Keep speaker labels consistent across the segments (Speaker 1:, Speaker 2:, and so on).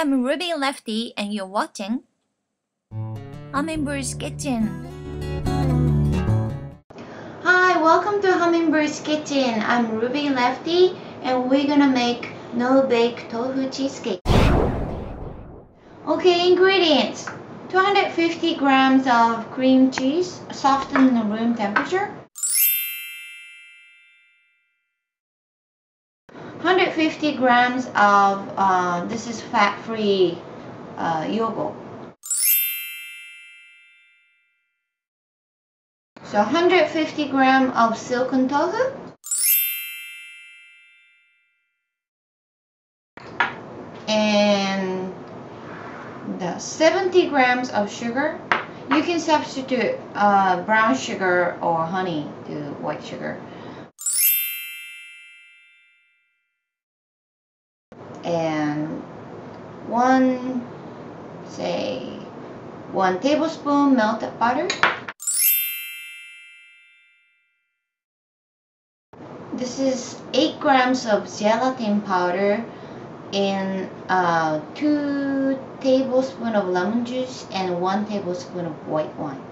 Speaker 1: I'm Ruby Lefty and you're watching Hummingbird's Kitchen. Hi, welcome to Hummingbird's Kitchen. I'm Ruby Lefty and we're gonna make no-bake tofu cheesecake. Okay, ingredients. 250 grams of cream cheese softened in room temperature. 150 grams of this is fat-free yogurt. So 150 grams of silken tofu. And the 70 grams of sugar. You can substitute brown sugar or honey to white sugar. And one tablespoon melted butter. This is 8 grams of gelatin powder and 2 tablespoons of lemon juice and 1 tablespoon of white wine.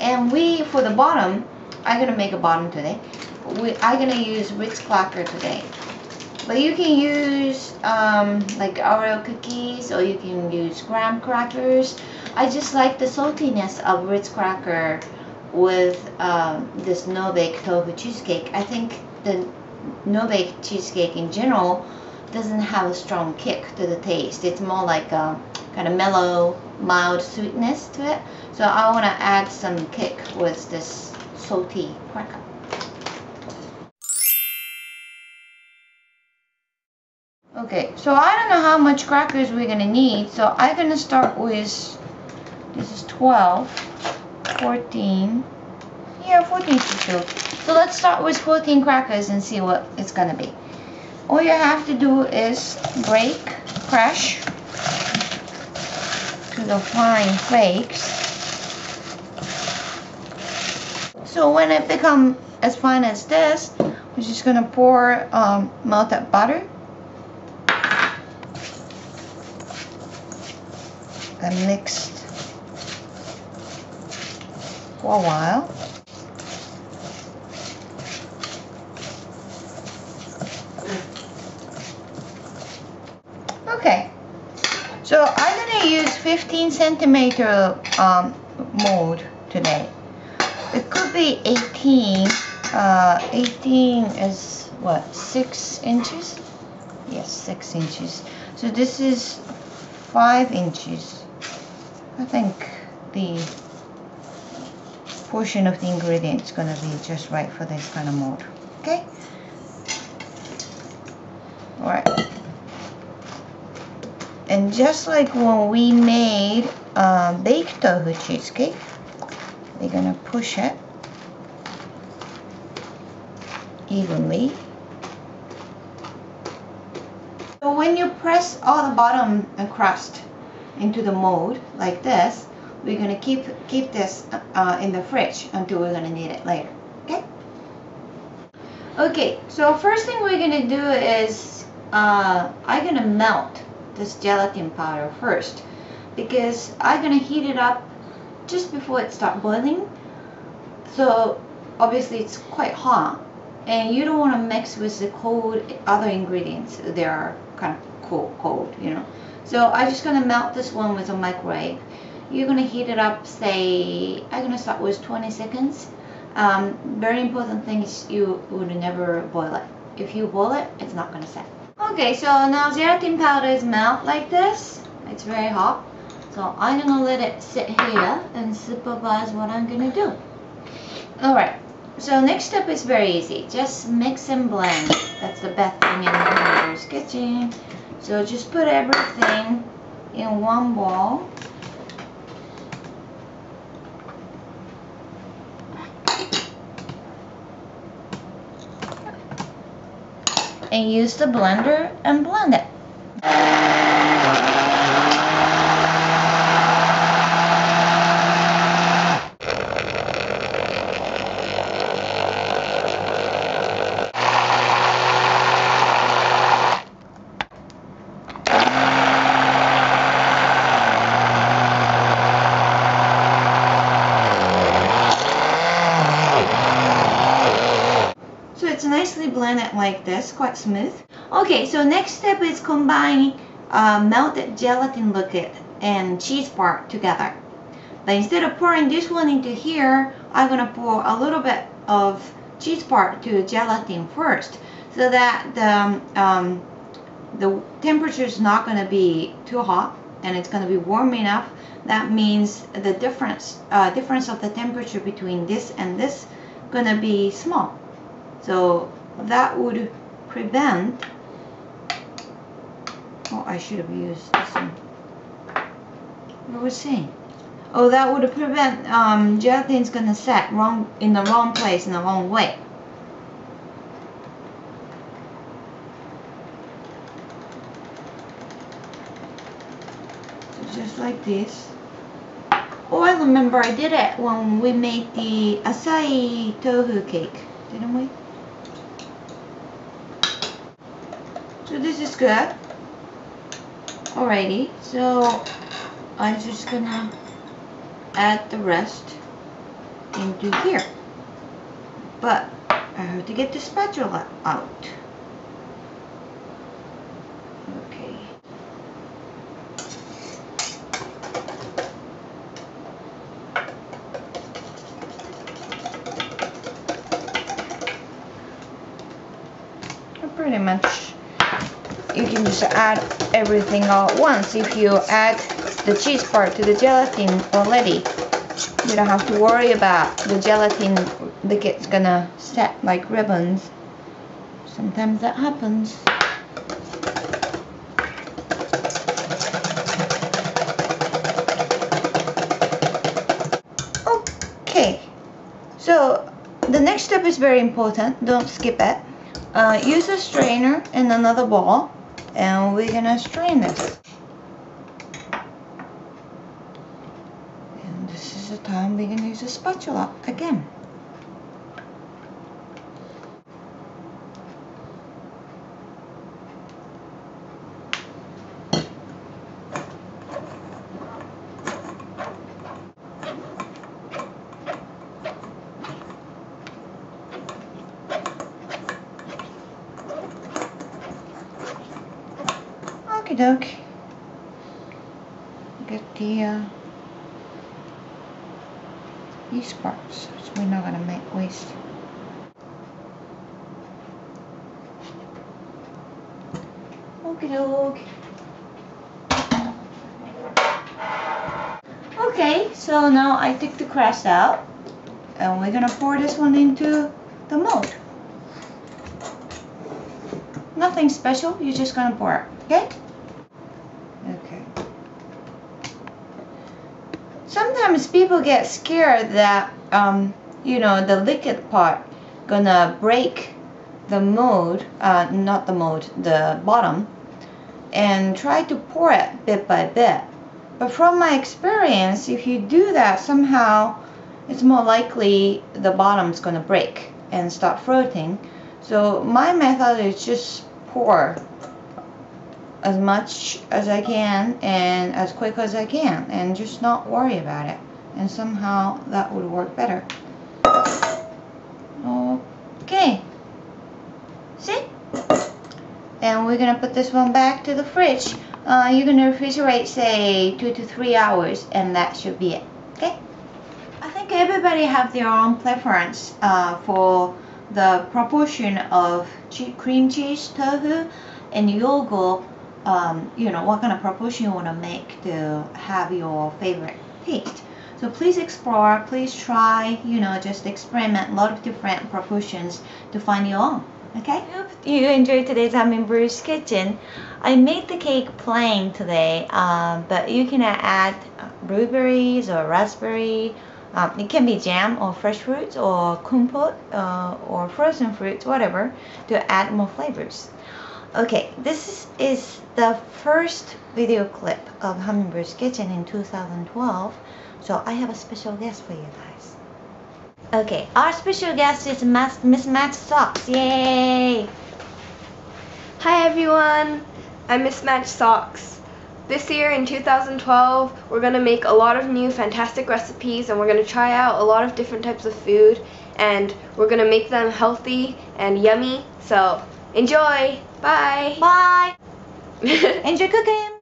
Speaker 1: And for the bottom, I'm gonna make a bottom today. I'm gonna use Ritz cracker today. But you can use like Oreo cookies or you can use graham crackers. I just like the saltiness of Ritz cracker with this no-bake tofu cheesecake. I think the no-bake cheesecake in general doesn't have a strong kick to the taste. It's more like a kind of mellow, mild sweetness to it. So I want to add some kick with this salty cracker. Okay, so I don't know how much crackers we're gonna need, so I'm gonna start with, this is 12, 14, yeah, 14 should do. So let's start with 14 crackers and see what it's gonna be. All you have to do is crush to the fine flakes. So when it becomes as fine as this, we're just gonna pour melted butter. And mixed for a while. Okay, so I'm gonna use 15 centimeter mold today. It could be 18. 18 is what, 6 inches? Yes, 6 inches. So this is 5 inches. I think the portion of the ingredient is going to be just right for this kind of mold. Okay? Alright. And just like when we made baked tofu cheesecake, we're going to push it evenly. So when you press all the bottom crust into the mold like this, we're going to keep this in the fridge until we're going to need it later. Okay? Okay, so first thing we're going to do is I'm going to melt this gelatin powder first, because I'm going to heat it up just before it starts boiling. So obviously it's quite hot and you don't want to mix with the cold other ingredients. They are kind of cold, you know. So I'm just going to melt this one with a microwave. You're going to heat it up, say, I'm going to start with 20 seconds. Very important thing is you would never boil it. If you boil it, it's not going to set. Okay, so now gelatin powder is melt like this. It's very hot. So I'm going to let it sit here and supervise what I'm going to do. Alright, so next step is very easy. Just mix and blend. That's the best thing in Hummingbird's Kitchen. So just put everything in one bowl. And use the blender and blend it. nicely blended like this, quite smooth. Okay, so next step is combining melted gelatin liquid and cheese part together. But instead of pouring this one into here, I'm gonna pour a little bit of cheese part to gelatin first, so that the temperature is not gonna be too hot and it's gonna be warm enough. That means the difference of the temperature between this and this gonna be small. So that would prevent. Oh, I should have used this one. What was I saying? Oh, that would prevent gelatin's gonna set in the wrong place in the wrong way. So just like this. Oh, I remember I did it when we made the acai tofu cake, didn't we? So this is good. Alrighty, so I'm just gonna add the rest into here. But I have to get the spatula out. Okay. Pretty much you can just add everything all at once. If you add the cheese part to the gelatin already, you don't have to worry about the gelatin liquid's gonna set like ribbons. Sometimes that happens. Okay, so the next step is very important. Don't skip it. Use a strainer and another bowl, and we're gonna strain this. And this is the time we're gonna use a spatula again. Okie doke. Get the these parts, so we're not gonna make waste. Okie doke. Okay, so now I took the crust out, and we're gonna pour this one into the mold. Nothing special, you're just gonna pour it, okay? Okay. Sometimes people get scared that, you know, the liquid part gonna break the mold, not the mold, the bottom, and try to pour it bit by bit. But from my experience, if you do that, somehow it's more likely the bottom's gonna break and start floating. So my method is just pour as much as I can and as quick as I can, and just not worry about it, and somehow that would work better. Okay, see? And we're gonna put this one back to the fridge. You're gonna refrigerate, say 2 to 3 hours, and that should be it. Okay, I think everybody have their own preference for the proportion of cream cheese, tofu, and yogurt. You know, what kind of proportion you want to make to have your favorite taste. So please explore, please try, you know, just experiment a lot of different proportions to find your own. Okay? I hope you enjoyed today's Hummingbird's Kitchen. I made the cake plain today, but you can add blueberries or raspberry. It can be jam or fresh fruits or compote or frozen fruits, whatever, to add more flavors. Okay, this is the first video clip of Hummingbird's Kitchen in 2012, so I have a special guest for you guys. Okay, our special guest is Miss MatchedSocks. Yay!
Speaker 2: Hi everyone, I'm Miss MatchedSocks. This year in 2012, we're going to make a lot of new fantastic recipes, and we're going to try out a lot of different types of food, and we're going to make them healthy and yummy. So enjoy. Bye.
Speaker 1: Bye. Enjoy cooking.